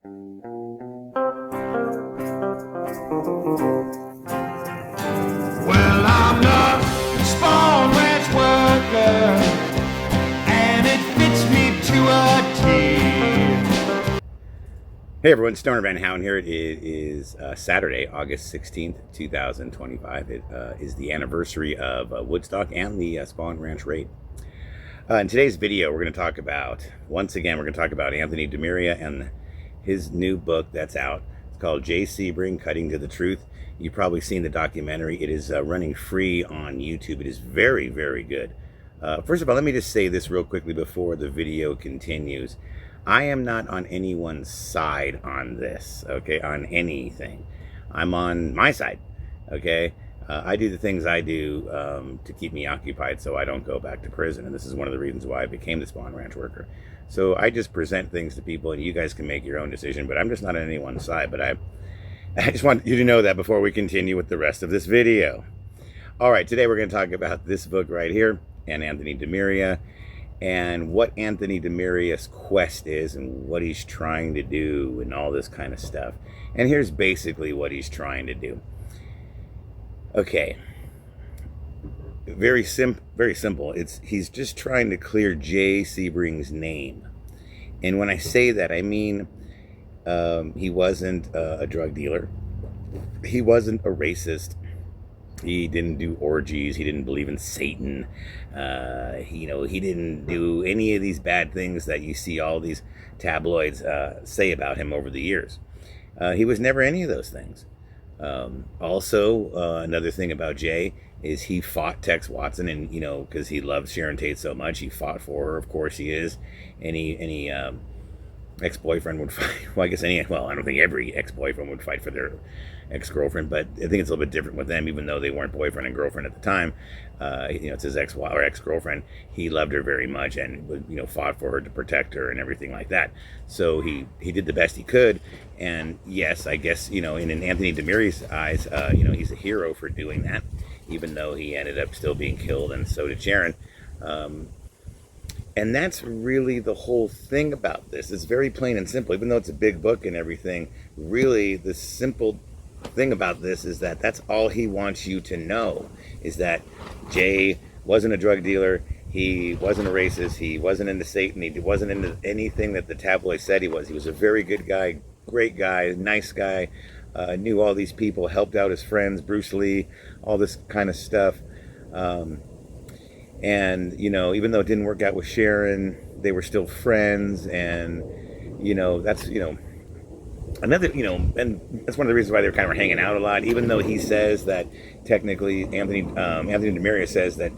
Well, I'm the Spawn Ranch worker, and it fits me to a T. Hey everyone, Stoner Van Houten here. It is Saturday, August 16th, 2025. It is the anniversary of Woodstock and the Spawn Ranch raid. In today's video, we're going to talk about, once again, we're going to talk about Anthony DiMaria and his new book that's out. It's called Jay Sebring, Cutting to the Truth. You've probably seen the documentary. It is running free on YouTube. It is very, very good. First of all, let me just say this real quickly before the video continues. I am not on anyone's side on this, okay, on anything. I'm on my side, okay? I do the things I do to keep me occupied so I don't go back to prison, and this is one of the reasons why I became the Spawn Ranch worker. So I just present things to people, and you guys can make your own decision, but I'm just not on anyone's side. But I just want you to know that before we continue with the rest of this video. All right, today we're going to talk about this book right here, and Anthony DiMaria, and what Anthony DiMaria's quest is and what he's trying to do and all this kind of stuff. And here's basically what he's trying to do. Okay. Very simple. He's just trying to clear Jay Sebring's name. And when I say that, I mean he wasn't a drug dealer. He wasn't a racist. He didn't do orgies. He didn't believe in Satan. He didn't do any of these bad things that you see all these tabloids say about him over the years. He was never any of those things. Also, another thing about Jay is he fought Tex Watson, and because he loved Sharon Tate so much, he fought for her. Of course, he is. Any ex-boyfriend would fight. Well, I guess I don't think every ex-boyfriend would fight for their ex-girlfriend, but I think it's a little bit different with them, even though they weren't boyfriend and girlfriend at the time. It's his ex-wife or ex-girlfriend. He loved her very much and fought for her to protect her and everything like that. So he did the best he could. And yes, I guess in Anthony DiMaria's eyes, he's a hero for doing that, even though he ended up still being killed, and so did Sharon. And that's really the whole thing about this. It's very plain and simple, even though it's a big book and everything. Really, the simple thing about this is that that's all he wants you to know, is that Jay wasn't a drug dealer. He wasn't a racist. He wasn't into Satan. He wasn't into anything that the tabloid said he was. He was a very good guy, great guy, nice guy, knew all these people, helped out his friends, Bruce Lee, all this kind of stuff. And, even though it didn't work out with Sharon, they were still friends. And, that's, another, and that's one of the reasons why they were kind of hanging out a lot, even though he says that technically Anthony DiMaria says that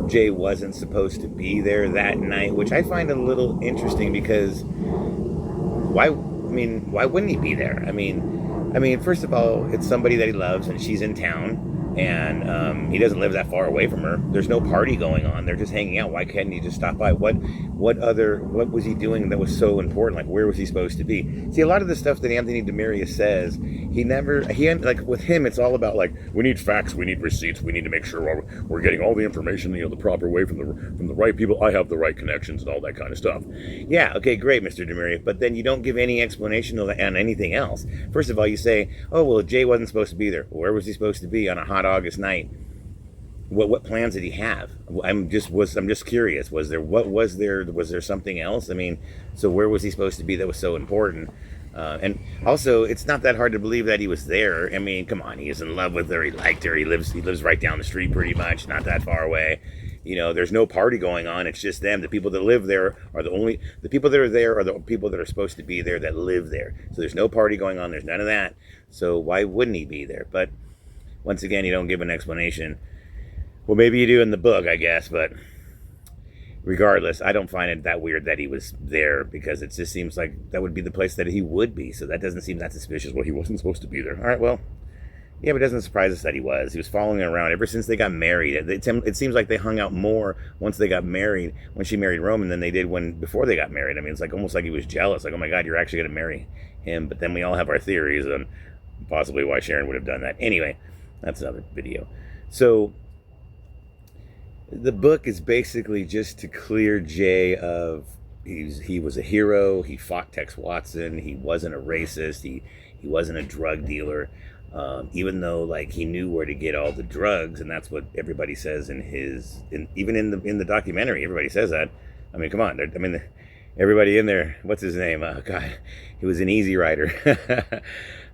Jay wasn't supposed to be there that night, which I find a little interesting because why wouldn't he be there? I mean, first of all, it's somebody that he loves and she's in town. And he doesn't live that far away from her. There's no party going on. They're just hanging out. Why can't he just stop by? What was he doing that was so important? Like, where was he supposed to be? See, a lot of the stuff that Anthony DiMaria says, like with him, it's all about like, we need facts, we need receipts, we need to make sure we're getting all the information, the proper way from the right people. I have the right connections and all that kind of stuff. Yeah, okay, great, Mr. DiMaria. But then you don't give any explanation on anything else. First of all, you say, oh, well, Jay wasn't supposed to be there. Where was he supposed to be on a hot August night? What plans did he have? I'm just curious. Was there something else? So where was he supposed to be that was so important? And also, it's not that hard to believe that he was there. Come on, he is in love with her. He liked her. He lives right down the street, pretty much, not that far away. There's no party going on. It's just them. The people that live there are the people that are there are the people that are supposed to be there that live there. So there's no party going on. There's none of that. So why wouldn't he be there? But once again, you don't give an explanation. Well, maybe you do in the book, I guess, but regardless, I don't find it that weird that he was there, because it just seems like that would be the place that he would be. So that doesn't seem that suspicious. Well, he wasn't supposed to be there. All right, well, yeah, but it doesn't surprise us that he was. He was following her around ever since they got married. It seems like they hung out more once they got married, when she married Roman, than they did before they got married. It's like almost like he was jealous. Like, oh my God, you're actually going to marry him. But then we all have our theories on possibly why Sharon would have done that. Anyway, that's another video. So the book is basically just to clear Jay of he was a hero. He fought Tex Watson. He wasn't a racist. He wasn't a drug dealer. Even though like he knew where to get all the drugs, and that's what everybody says even in the documentary, everybody says that. I mean, come on. I mean, everybody in there. What's his name? God, he was an Easy Rider.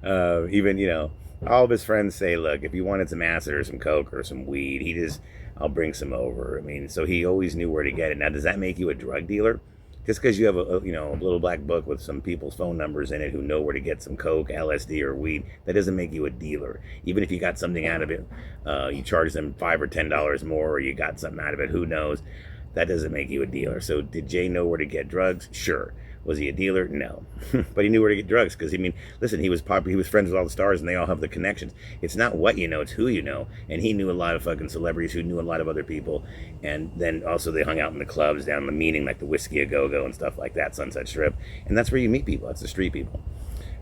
Even all of his friends say, look, if you wanted some acid or some coke or some weed, I'll bring some over. I mean, so he always knew where to get it. Now, does that make you a drug dealer? Just because you have a little black book with some people's phone numbers in it who know where to get some coke, LSD, or weed, that doesn't make you a dealer. Even if you got something out of it, you charge them $5 or $10 more, or you got something out of it, who knows? That doesn't make you a dealer. So did Jay know where to get drugs? Sure. Was he a dealer? No. But he knew where to get drugs because, I mean, listen, he was popular. He was friends with all the stars, and they all have the connections. It's not what you know, it's who you know. And he knew a lot of fucking celebrities who knew a lot of other people. And then also they hung out in the clubs down in the meeting, like the Whiskey A Go-Go and stuff like that, Sunset Strip. And that's where you meet people. That's the street people.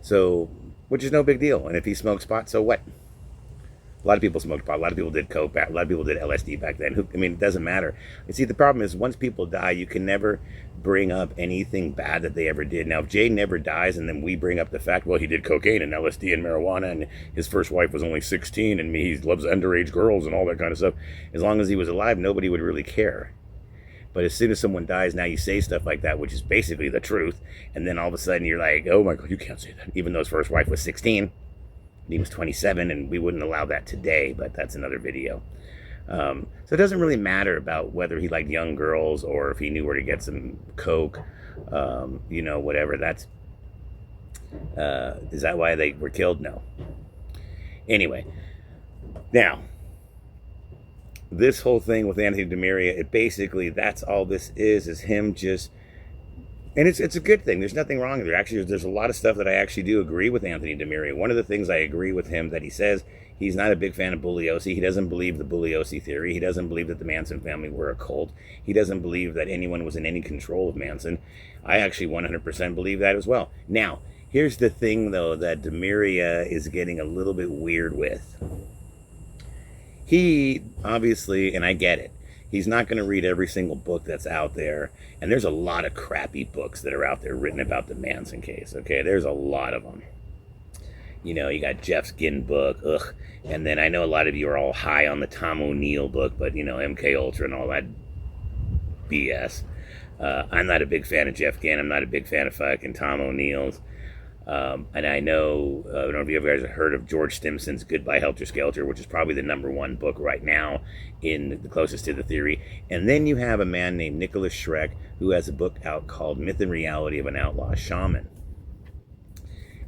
So, which is no big deal. And if he smokes pot, so what? A lot of people smoked pot. A lot of people did coke back. A lot of people did LSD back then. I mean, it doesn't matter. You see, the problem is once people die, you can never bring up anything bad that they ever did. Now, if Jay never dies and then we bring up the fact, well, he did cocaine and LSD and marijuana and his first wife was only 16 and he loves underage girls and all that kind of stuff, as long as he was alive, nobody would really care. But as soon as someone dies, now you say stuff like that, which is basically the truth. And then all of a sudden you're like, oh my God, you can't say that. Even though his first wife was 16. He was 27, and we wouldn't allow that today, but that's another video. So it doesn't really matter about whether he liked young girls or if he knew where to get some coke, whatever. Is that why they were killed? No. Anyway, now, this whole thing with Anthony DiMaria, it basically, that's all this is him just... And it's a good thing. There's nothing wrong with it. Actually, there's a lot of stuff that I actually do agree with Anthony DiMaria. One of the things I agree with him that he says, he's not a big fan of Bugliosi. He doesn't believe the Bugliosi theory. He doesn't believe that the Manson family were a cult. He doesn't believe that anyone was in any control of Manson. I actually 100% believe that as well. Now, here's the thing, though, that DiMaria is getting a little bit weird with. He, obviously, and I get it, he's not going to read every single book that's out there. And there's a lot of crappy books that are out there written about the Manson case, okay? There's a lot of them. You got Jeff Skin book, ugh. And then I know a lot of you are all high on the Tom O'Neill book, but, MK Ultra and all that BS. I'm not a big fan of Jeff Ginn. I'm not a big fan of fucking Tom O'Neill's. And I know, I don't know if you guys have heard of George Stimson's Goodbye Helter Skelter, which is probably the #1 book right now in the closest to the theory. And then you have a man named Nicholas Schreck who has a book out called Myth and Reality of an Outlaw Shaman.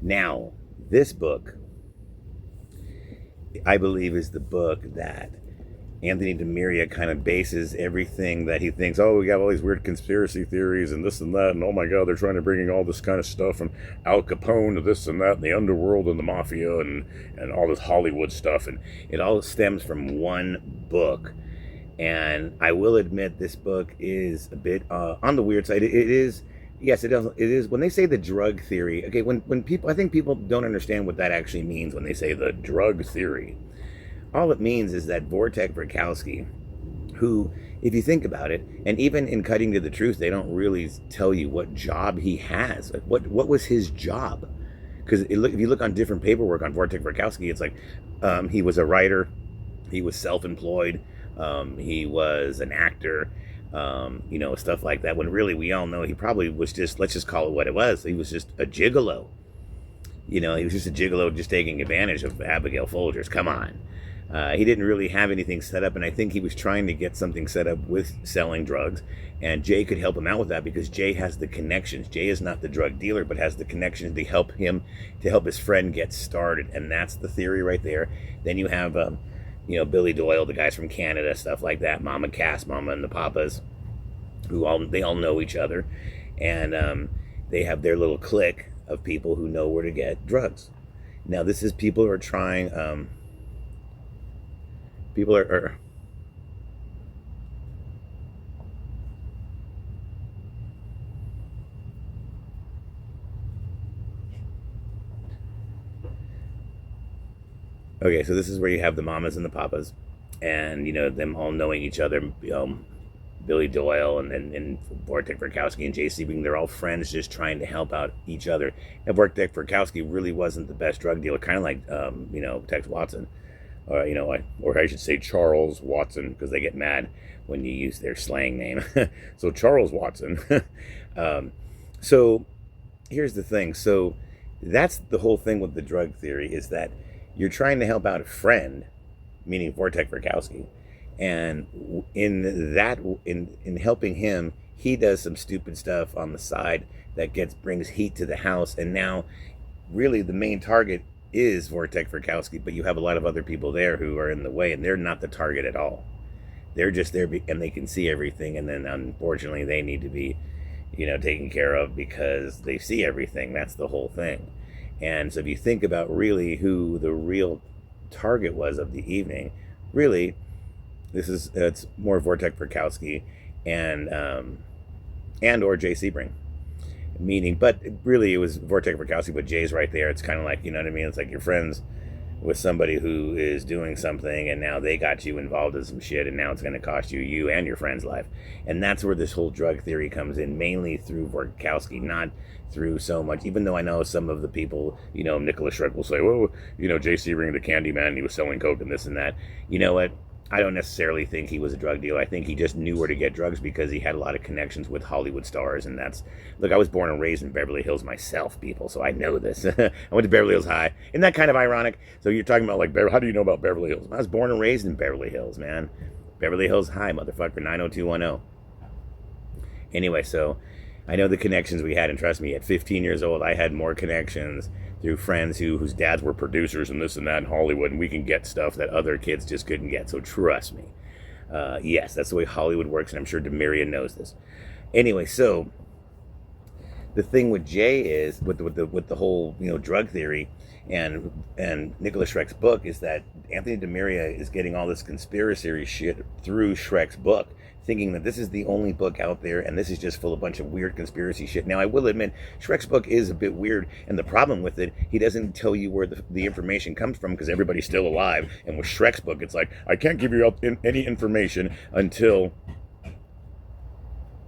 Now, this book, I believe, is the book that Anthony DiMaria kind of bases everything that he thinks, oh, we got all these weird conspiracy theories and this and that, and oh my God, they're trying to bring in all this kind of stuff from Al Capone to this and that, and the underworld and the mafia and all this Hollywood stuff, and it all stems from one book. And I will admit this book is a bit on the weird side. It is, yes, it is. When they say the drug theory, okay, when people, I think people don't understand what that actually means when they say the drug theory. All it means is that Wojtek Wachowski, who, if you think about it, and even in Cutting to the Truth, they don't really tell you what job he has. Like, what was his job? Because if you look on different paperwork on Wojtek Wachowski, it's like he was a writer, he was self-employed, he was an actor, stuff like that. When really we all know he probably was just, let's just call it what it was. He was just a gigolo. He was just a gigolo just taking advantage of Abigail Folgers. Come on. He didn't really have anything set up, and I think he was trying to get something set up with selling drugs, and Jay could help him out with that because Jay has the connections. Jay is not the drug dealer, but has the connections to help his friend get started, and that's the theory right there. Then you have, Billy Doyle, the guys from Canada, stuff like that, Mama Cass, Mama and the Papas, they all know each other, and they have their little clique of people who know where to get drugs. Now, this is people who are trying... People are okay, so this is where you have the mamas and the papas, and them all knowing each other, Billy Doyle and Wojtek Frykowski and Jay Sebring, they're all friends just trying to help out each other. And Wojtek Frykowski really wasn't the best drug dealer, kind of like, Tex Watson. Or I should say Charles Watson, because they get mad when you use their slang name. So Charles Watson. So here's the thing. So that's the whole thing with the drug theory, is that you're trying to help out a friend, meaning Wojtek Frykowski, and in helping him, he does some stupid stuff on the side that brings heat to the house, and now really the main target is Wojtek Frykowski, but you have a lot of other people there who are in the way, and they're not the target at all. They're just there, and they can see everything, and then unfortunately they need to be, taken care of because they see everything. That's the whole thing. And so if you think about really who the real target was of the evening, really, it's more Wojtek Frykowski and or Jay Sebring. But really it was Wojtek Frykowski, but Jay's right there. It's kind of like, you know what I mean? It's like you're friends with somebody who is doing something, and now they got you involved in some shit, and now it's going to cost you and your friend's life. And that's where this whole drug theory comes in, mainly through Frykowski, not through so much, even though I know some of the people, Nicholas Schreck will say, well, Jay Sebring, the candy man, he was selling coke and this and that. You know what? I don't necessarily think he was a drug dealer. I think he just knew where to get drugs because he had a lot of connections with Hollywood stars. And look, I was born and raised in Beverly Hills myself, people, so I know this. I went to Beverly Hills High. Isn't that kind of ironic? So you're talking about, like, how do you know about Beverly Hills? I was born and raised in Beverly Hills, man. Beverly Hills High, motherfucker, 90210. Anyway, so I know the connections we had, and trust me, at 15 years old, I had more connections through friends whose dads were producers and this and that in Hollywood, and we can get stuff that other kids just couldn't get. So trust me. Yes, that's the way Hollywood works, and I'm sure DiMaria knows this. Anyway, so the thing with Jay is with the whole drug theory and Nicholas Schreck's book is that Anthony DiMaria is getting all this conspiracy shit through Schreck's book, thinking that this is the only book out there and this is just full of a bunch of weird conspiracy shit. Now, I will admit, Schreck's book is a bit weird, and the problem with it, he doesn't tell you where the information comes from because everybody's still alive. And with Schreck's book, it's like, I can't give you any information until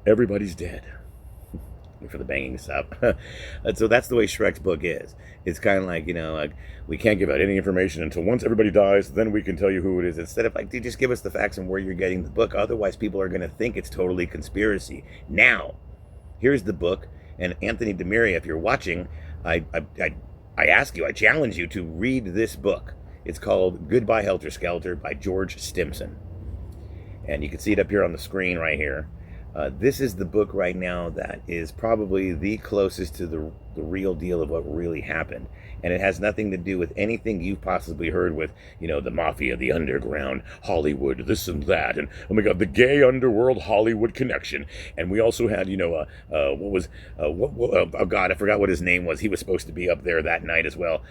everybody's dead. For the banging stop. So that's the way Schreck's book is. It's kind of like, we can't give out any information until once everybody dies, then we can tell you who it is. Instead of, like, dude, just give us the facts and where you're getting the book. Otherwise, people are going to think it's totally conspiracy. Now, here's the book. And Anthony DiMaria, if you're watching, I ask you, I challenge you to read this book. It's called Goodbye Helter Skelter by George Stimson. And you can see it up here on the screen right here. This is the book right now that is probably the closest to the real deal of what really happened. And it has nothing to do with anything you've possibly heard with, the mafia, the underground, Hollywood, this and that. And, oh my God, the gay underworld Hollywood connection. And we also had, oh God, I forgot what his name was. He was supposed to be up there that night as well.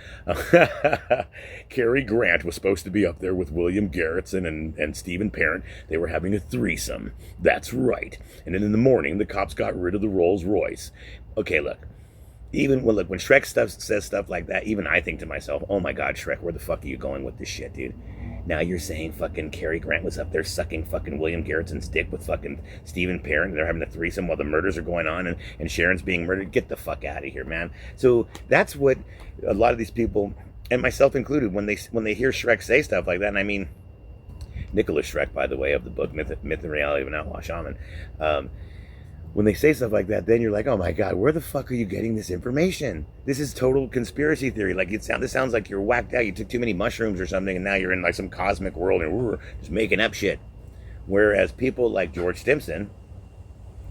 Cary Grant was supposed to be up there with William Garretson and Stephen Parent. They were having a threesome. That's right. And then in the morning, the cops got rid of the Rolls Royce. Okay, look. When Schreck says stuff like that, even I think to myself, oh my God, Schreck, where the fuck are you going with this shit, dude? Now you're saying fucking Cary Grant was up there sucking fucking William Garrettson's dick with fucking Stephen Parent. They're having a threesome while the murders are going on and Sharon's being murdered. Get the fuck out of here, man. So that's what a lot of these people, and myself included, when they hear Schreck say stuff like that, and I mean, Nicholas Schreck, by the way, of the book Myth and Reality of an Outlaw Shaman, when they say stuff like that, then you're like, oh my God, where the fuck are you getting this information? This is total conspiracy theory. Like, this sounds like you're whacked out. You took too many mushrooms or something, and now you're in like some cosmic world and just making up shit. Whereas people like George Stimson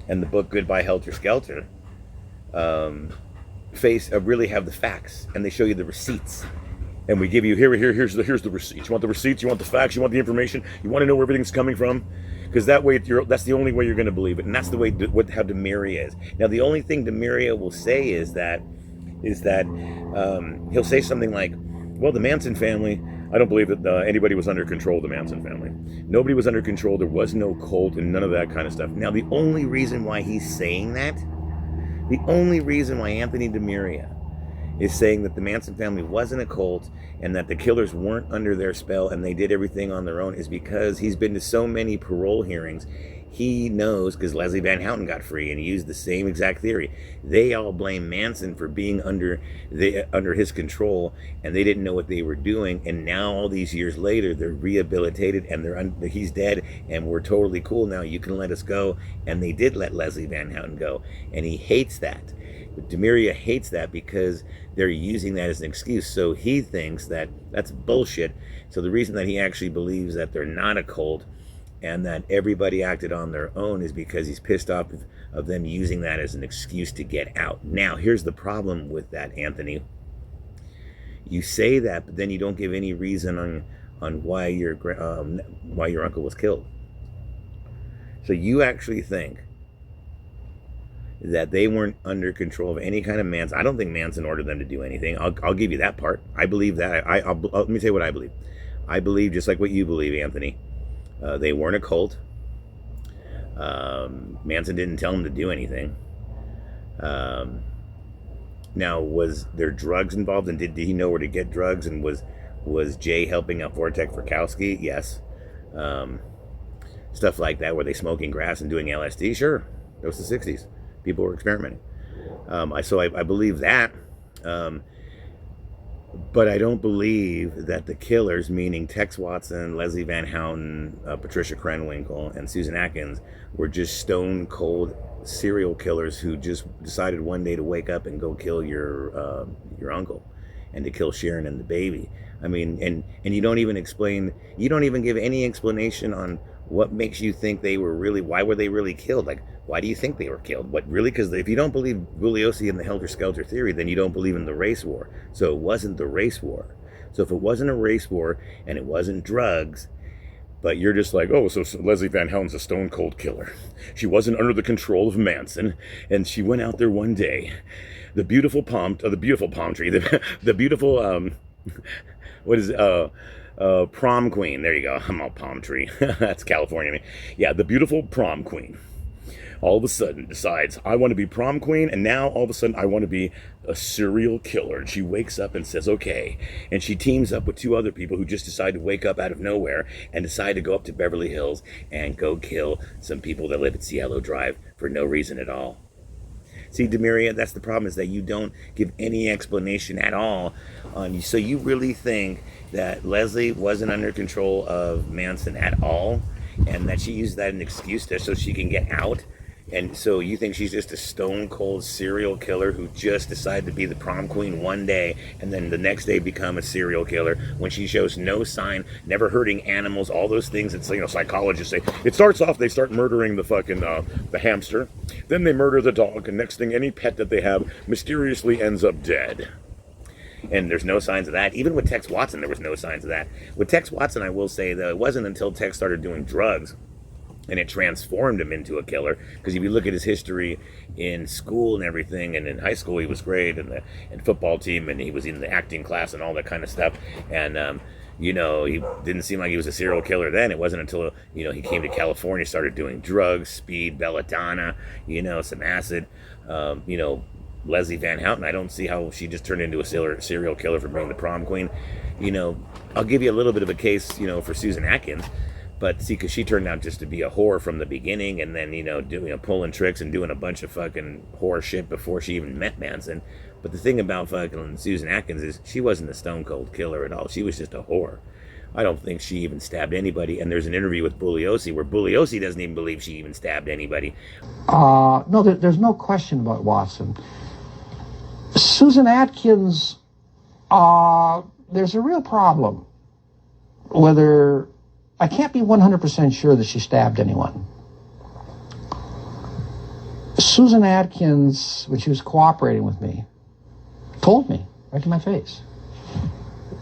and the book Goodbye Helter Skelter really have the facts, and they show you the receipts. And we give you, here's the receipts. You want the receipts, you want the facts, you want the information, you want to know where everything's coming from. Because that way, that's the only way you're going to believe it. And that's the way, how DiMaria is. Now, the only thing DiMaria will say is that he'll say something like, well, the Manson family, I don't believe that anybody was under control of the Manson family. Nobody was under control. There was no cult and none of that kind of stuff. Now, the only reason why he's saying that, the only reason why Anthony DiMaria is saying that the Manson family wasn't a cult and that the killers weren't under their spell and they did everything on their own is because he's been to so many parole hearings. he knows because Leslie Van Houten got free and he used the same exact theory. They all blame Manson for being under his control, and they didn't know what they were doing. And now, all these years later, they're rehabilitated and he's dead, and we're totally cool now. You can let us go. And they did let Leslie Van Houten go, and he hates that. But DiMaria hates that because they're using that as an excuse. So he thinks that that's bullshit. So the reason that he actually believes that they're not a cult and that everybody acted on their own is because he's pissed off of them using that as an excuse to get out. Now, here's the problem with that, Anthony. You say that, but then you don't give any reason on why your uncle was killed. So you actually think that they weren't under control of any kind of Manson. I don't think Manson ordered them to do anything. I'll give you that part. I believe that. Let me tell you what I believe. I believe, just like what you believe, Anthony, they weren't a cult. Manson didn't tell them to do anything. Now, was there drugs involved, and did he know where to get drugs? And was Jay helping out Wojtek Frykowski? Yes. Stuff like that. Were they smoking grass and doing LSD? Sure. It was the 60s. People were experimenting. I believe that. But I don't believe that the killers, meaning Tex Watson, Leslie Van Houten, Patricia Krenwinkel, and Susan Atkins, were just stone cold serial killers who just decided one day to wake up and go kill your uncle, and to kill Sharon and the baby. I mean, and you don't even give any explanation on what makes you think they were really, why were they really killed? Like, why do you think they were killed? What really? Because if you don't believe Bugliosi and the helter-skelter theory, then you don't believe in the race war. So it wasn't the race war. So if it wasn't a race war and it wasn't drugs, but you're just like, oh, so Leslie Van Houten's a stone-cold killer. She wasn't under the control of Manson, and she went out there one day. The beautiful palm tree, the beautiful, what is it? Prom queen. There you go. I'm all palm tree. That's California. Yeah, the beautiful prom queen all of a sudden decides, I want to be prom queen, and now all of a sudden I want to be a serial killer. And she wakes up and says, okay. And she teams up with two other people who just decide to wake up out of nowhere and decide to go up to Beverly Hills and go kill some people that live at Cielo Drive for no reason at all. See, DiMaria, that's the problem, is that you don't give any explanation at all on you. So you really think that Leslie wasn't under control of Manson at all, and that she used that as an excuse so she can get out? And so you think she's just a stone-cold serial killer who just decided to be the prom queen one day and then the next day become a serial killer when she shows no sign, never hurting animals, all those things that, psychologists say. It starts off, they start murdering the fucking, the hamster. Then they murder the dog, and next thing, any pet that they have mysteriously ends up dead. And there's no signs of that. Even with Tex Watson, there was no signs of that. With Tex Watson, I will say, though, it wasn't until Tex started doing drugs and it transformed him into a killer. Because if you look at his history in school and everything, and in high school he was great, and football team, and he was in the acting class and all that kind of stuff. And he didn't seem like he was a serial killer then. It wasn't until he came to California, started doing drugs, speed, belladonna, some acid. Leslie Van Houten, I don't see how she just turned into a serial killer for being the prom queen. I'll give you a little bit of a case, for Susan Atkins. But see, because she turned out just to be a whore from the beginning, and then, pulling tricks and doing a bunch of fucking whore shit before she even met Manson. But the thing about fucking Susan Atkins is she wasn't a stone cold killer at all. She was just a whore. I don't think she even stabbed anybody. And there's an interview with Bugliosi where Bugliosi doesn't even believe she even stabbed anybody. No, there's no question about Watson. Susan Atkins, there's a real problem. Whether... I can't be 100% sure that she stabbed anyone. Susan Atkins, when she was cooperating with me, told me, right to my face,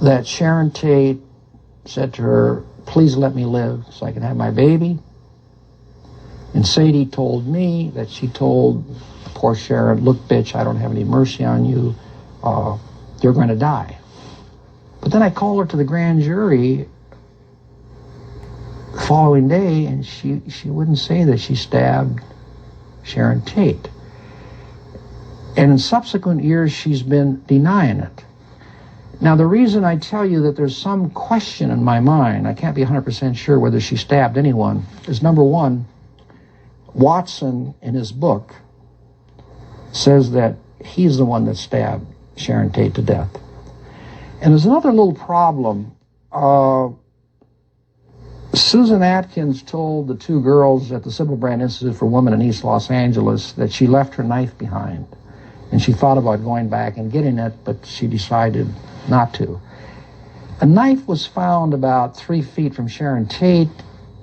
that Sharon Tate said to her, please let me live so I can have my baby. And Sadie told me that she told poor Sharon, look, bitch, I don't have any mercy on you. You're going to die. But then I called her to the grand jury the following day, and she wouldn't say that she stabbed Sharon Tate. And in subsequent years, she's been denying it. Now, the reason I tell you that there's some question in my mind, I can't be 100% sure whether she stabbed anyone, is number one, Watson, in his book, says that he's the one that stabbed Sharon Tate to death. And there's another little problem. Susan Atkins told the two girls at the Sybil Brand Institute for Women in East Los Angeles that she left her knife behind. And she thought about going back and getting it, but she decided not to. A knife was found about 3 feet from Sharon Tate,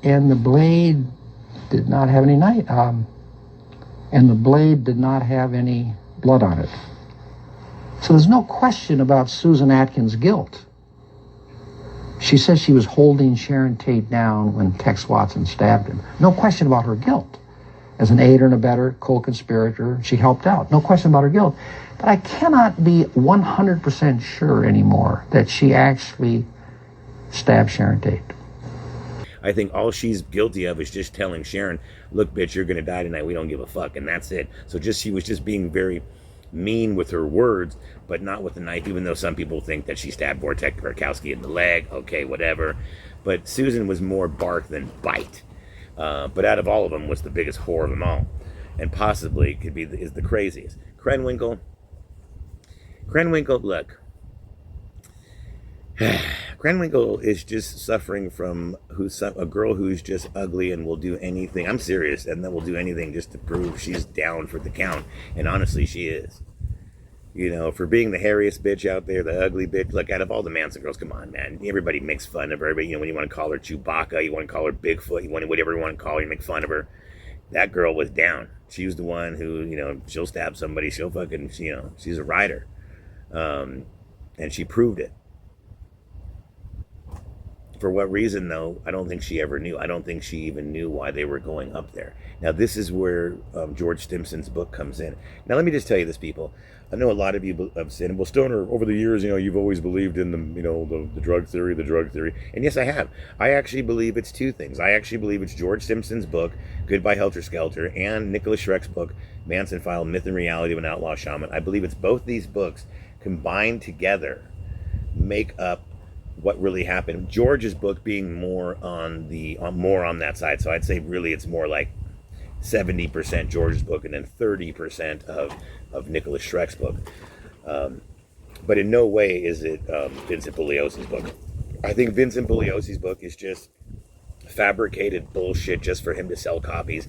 and the blade did not have any blood on it. So there's no question about Susan Atkins' guilt. She says she was holding Sharon Tate down when Tex Watson stabbed him. No question about her guilt. As an aider and abettor, co-conspirator, she helped out. No question about her guilt. But I cannot be 100% sure anymore that she actually stabbed Sharon Tate. I think all she's guilty of is just telling Sharon, look, bitch, you're going to die tonight. We don't give a fuck. And that's it. So she was just being very mean with her words, but not with the knife, even though some people think that she stabbed Wojtek Krakowski in the leg. Okay, whatever. But Susan was more bark than bite. But out of all of them was the biggest whore of them all. And possibly is the craziest. Krenwinkel, look. Krenwinkel is just suffering from a girl who's just ugly and will do anything. I'm serious, and that will do anything just to prove she's down for the count. And honestly, she is. You know, for being the hairiest bitch out there, the ugly bitch. Like, out of all the Manson girls, come on, man. Everybody makes fun of her. Everybody, you know, when you want to call her Chewbacca, you want to call her Bigfoot, whatever you want to call her, you make fun of her. That girl was down. She was the one who, you know, she'll stab somebody. She'll fucking, you know, she's a rider. And she proved it. For what reason, though, I don't think she ever knew. I don't think she even knew why they were going up there. Now, this is where George Stimson's book comes in. Now, let me just tell you this, people. I know a lot of you have said, well, Stoner, over the years, you know, you've always believed in the drug theory. And yes, I have. I actually believe it's two things. I actually believe it's George Stimson's book, Goodbye Helter Skelter, and Nicholas Schreck's book, Manson File, Myth and Reality of an Outlaw Shaman. I believe it's both these books combined together make up what really happened. George's book being more on that side. So I'd say really it's more like 70% George's book and then 30% of Nicholas Schreck's book. But in no way is it Vincent Bugliosi's book. I think Vincent Bugliosi's book is just fabricated bullshit just for him to sell copies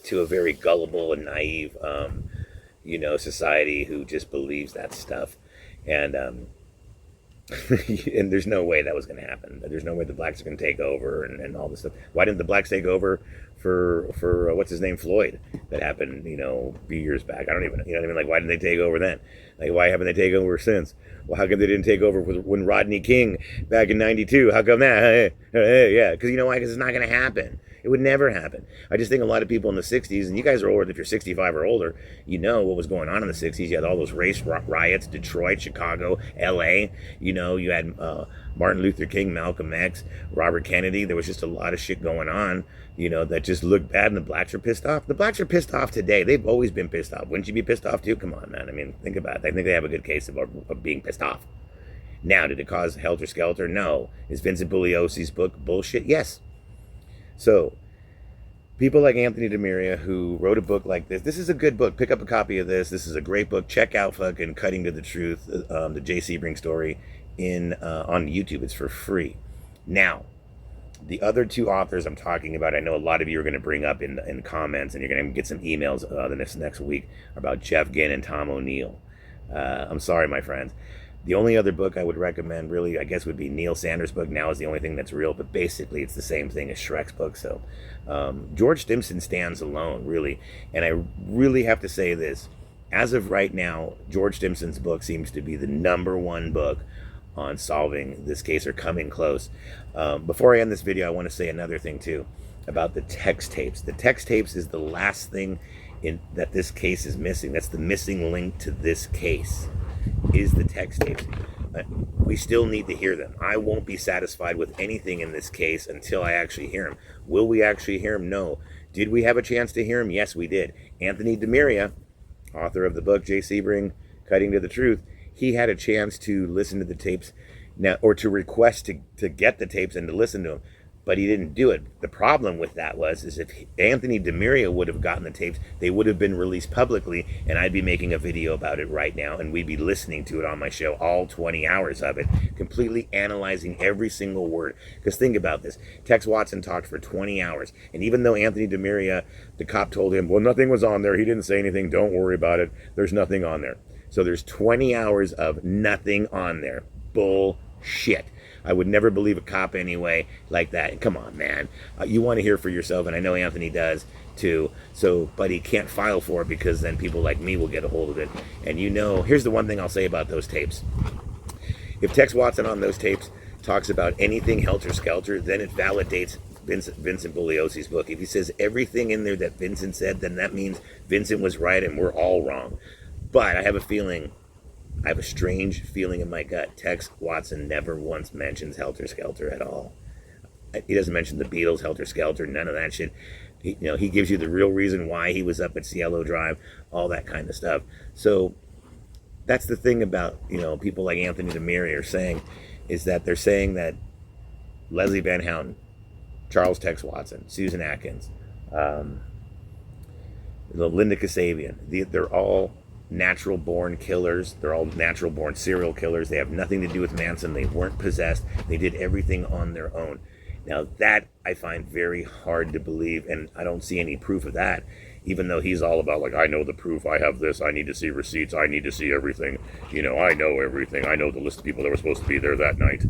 to a very gullible and naive society who just believes that stuff. And and there's no way that was going to happen. There's no way the blacks are going to take over and all this stuff. Why didn't the blacks take over for what's his name, Floyd? That happened, a few years back. I don't even, like, why didn't they take over then? Like, why haven't they taken over since? Well, how come they didn't take over when Rodney King back in '92? How come that? Yeah, because you know why? Because it's not going to happen. It would never happen. I just think a lot of people in the 60s, and you guys are older, if you're 65 or older, you know what was going on in the 60s. You had all those race riots, Detroit, Chicago, LA. You had Martin Luther King, Malcolm X, Robert Kennedy. There was just a lot of shit going on, that just looked bad, and the blacks are pissed off. The blacks are pissed off today. They've always been pissed off. Wouldn't you be pissed off too? Come on, man. I mean, think about it. I think they have a good case of being pissed off. Now, did it cause helter skelter? No. Is Vincent Bugliosi's book bullshit? Yes. So, people like Anthony DiMaria, who wrote a book like this is a good book. Pick up a copy of this. This is a great book. Check out fucking Cutting to the Truth, the Jay Sebring story on YouTube. It's for free. Now, the other two authors I'm talking about, I know a lot of you are going to bring up in comments, and you're going to get some emails the next week about Jeff Ginn and Tom O'Neill. I'm sorry, my friends. The only other book I would recommend, really, I guess, would be Neil Sanders' book. Now is the only thing that's real, but basically it's the same thing as Schreck's book. So George Stimson stands alone, really. And I really have to say this. As of right now, George Stimson's book seems to be the #1 book on solving this case, or coming close. Before I end this video, I want to say another thing, too, about the text tapes. The text tapes is the last thing that this case is missing. That's the missing link to this case. Is the text tapes. We still need to hear them. I won't be satisfied with anything in this case until I actually hear them. Will we actually hear them? No. Did we have a chance to hear them? Yes, we did. Anthony DiMaria, author of the book Jay Sebring, Cutting to the Truth, he had a chance to listen to the tapes now, or to request to get the tapes and to listen to them. but he didn't do it. The problem with that is if Anthony DiMaria would have gotten the tapes, they would have been released publicly, and I'd be making a video about it right now, and we'd be listening to it on my show, all 20 hours of it, completely analyzing every single word. Because think about this. Tex Watson talked for 20 hours, and even though Anthony DiMaria, the cop told him, well, nothing was on there, he didn't say anything, don't worry about it, there's nothing on there. So there's 20 hours of nothing on there. Bullshit. I would never believe a cop anyway like that. Come on, man. You want to hear for yourself, and I know Anthony does too. So, but he can't file for it because then people like me will get a hold of it. And you know, here's the one thing I'll say about those tapes. If Tex Watson on those tapes talks about anything helter-skelter, then it validates Vincent Bugliosi's book. If he says everything in there that Vincent said, then that means Vincent was right and we're all wrong. But I have a strange feeling in my gut. Tex Watson never once mentions Helter Skelter at all. He doesn't mention the Beatles, Helter Skelter, none of that shit. He gives you the real reason why he was up at Cielo Drive, all that kind of stuff. So that's the thing about, people like Anthony DiMaria are saying, is that they're saying that Leslie Van Houten, Charles Tex Watson, Susan Atkins, Linda Kasabian, they're all natural born killers. They're all natural born serial killers. They have nothing to do with Manson. They weren't possessed. They did everything on their own. Now that I find very hard to believe, and I don't see any proof of that, even though he's all about like, I know the proof, I have this, I need to see receipts, I need to see everything, I know everything, I know the list of people that were supposed to be there that night,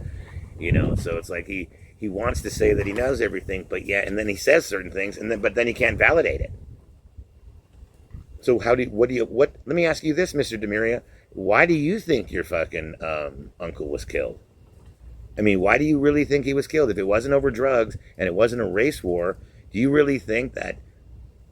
so it's like he wants to say that he knows everything, but yeah, and then he says certain things, but then he can't validate it. So let me ask you this, Mr. DiMaria. Why do you think your fucking uncle was killed? I mean, why do you really think he was killed? If it wasn't over drugs and it wasn't a race war, do you really think that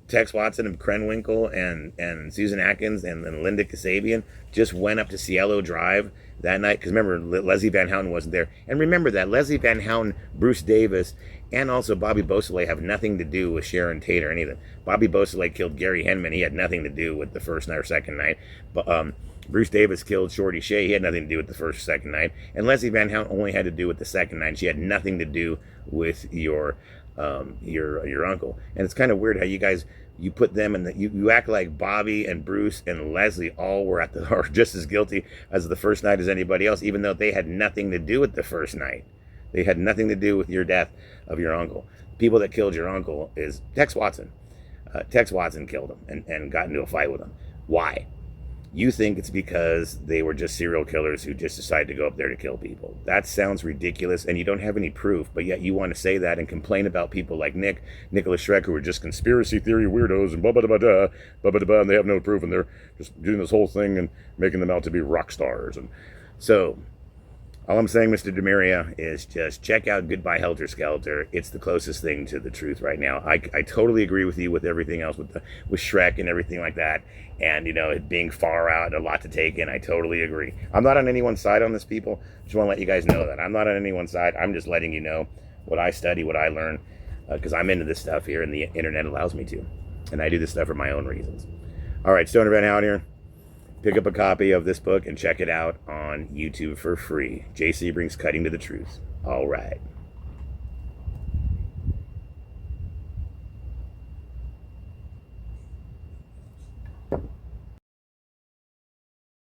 Tex Watson and Krenwinkel and Susan Atkins and then Linda Kasabian just went up to Cielo Drive that night? Because remember, Leslie Van Houten wasn't there. And remember that Leslie Van Houten, Bruce Davis, and also Bobby Beausoleil have nothing to do with Sharon Tate or anything. Bobby Beausoleil killed Gary Henman. He had nothing to do with the first night or second night. But Bruce Davis killed Shorty Shea. He had nothing to do with the first or second night. And Leslie Van Houten only had to do with the second night. She had nothing to do with your uncle. And it's kind of weird how you put them in you act like Bobby and Bruce and Leslie all were are just as guilty as the first night as anybody else, even though they had nothing to do with the first night. They had nothing to do with your death of your uncle. People that killed your uncle is Tex Watson. Tex Watson killed him and got into a fight with him. Why? You think it's because they were just serial killers who just decided to go up there to kill people. That sounds ridiculous, and you don't have any proof, but yet you want to say that and complain about people like Nicholas Schreck, who are just conspiracy theory weirdos and blah, and they have no proof, and they're just doing this whole thing and making them out to be rock stars. And so all I'm saying, Mr. DiMaria, is just check out Goodbye Helter Skelter. It's the closest thing to the truth right now. I totally agree with you with everything else, with Shrek and everything like that. And, it being far out, a lot to take in. I totally agree. I'm not on anyone's side on this, people. Just want to let you guys know that. I'm not on anyone's side. I'm just letting you know what I study, what I learn, because I'm into this stuff here, and the internet allows me to. And I do this stuff for my own reasons. All right, Stoner Van Houten here. Pick up a copy of this book and check it out on YouTube for free. JC brings Cutting to the Truth. All right.